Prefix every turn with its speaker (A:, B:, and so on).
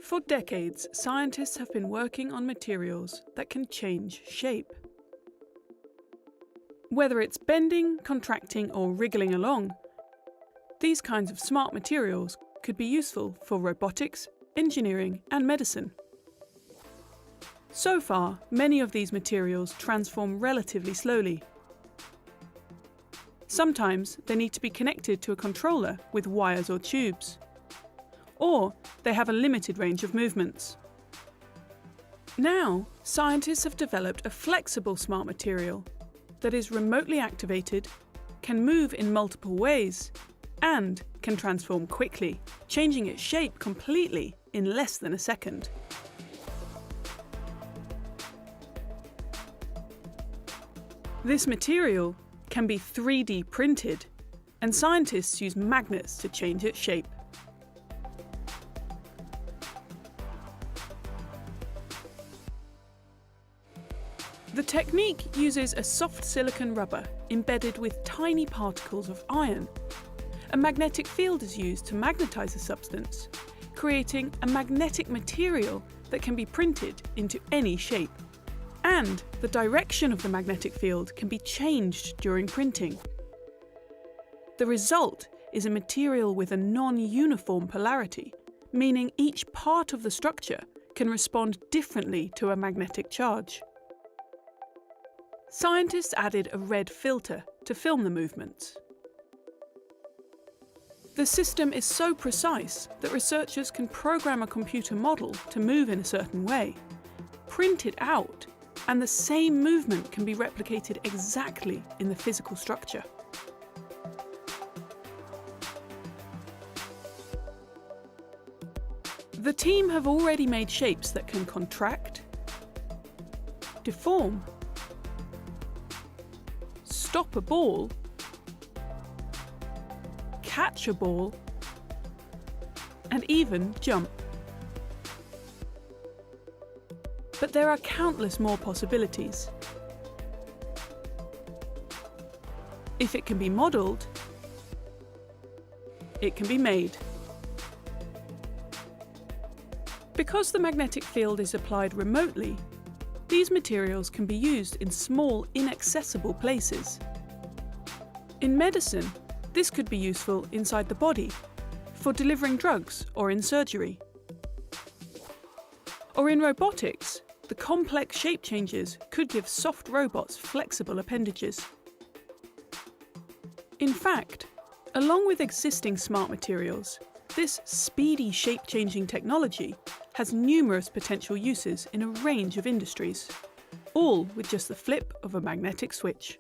A: For decades, scientists have been working on materials that can change shape. Whether it's bending, contracting, or wriggling along, these kinds of smart materials could be useful for robotics, engineering, and medicine. So far, many of these materials transform relatively slowly. Sometimes they need to be connected to a controller with wires or tubes. Or they have a limited range of movements. Now, scientists have developed a flexible smart material that is remotely activated, can move in multiple ways, and can transform quickly, changing its shape completely in less than a second. This material can be 3D printed, and scientists use magnets to change its shape. The technique uses a soft silicon rubber embedded with tiny particles of iron. A magnetic field is used to magnetize the substance, creating a magnetic material that can be printed into any shape. And the direction of the magnetic field can be changed during printing. The result is a material with a non-uniform polarity, meaning each part of the structure can respond differently to a magnetic charge. Scientists added a red filter to film the movements. The system is so precise that researchers can program a computer model to move in a certain way, print it out, and the same movement can be replicated exactly in the physical structure. The team have already made shapes that can contract, deform, stop a ball, catch a ball, and even jump. But there are countless more possibilities. If it can be modelled, it can be made. Because the magnetic field is applied remotely, these materials can be used in small, inaccessible places. In medicine, this could be useful inside the body, for delivering drugs or in surgery. Or in robotics, the complex shape changes could give soft robots flexible appendages. In fact, along with existing smart materials, this speedy shape-changing technology has numerous potential uses in a range of industries, all with just the flip of a magnetic switch.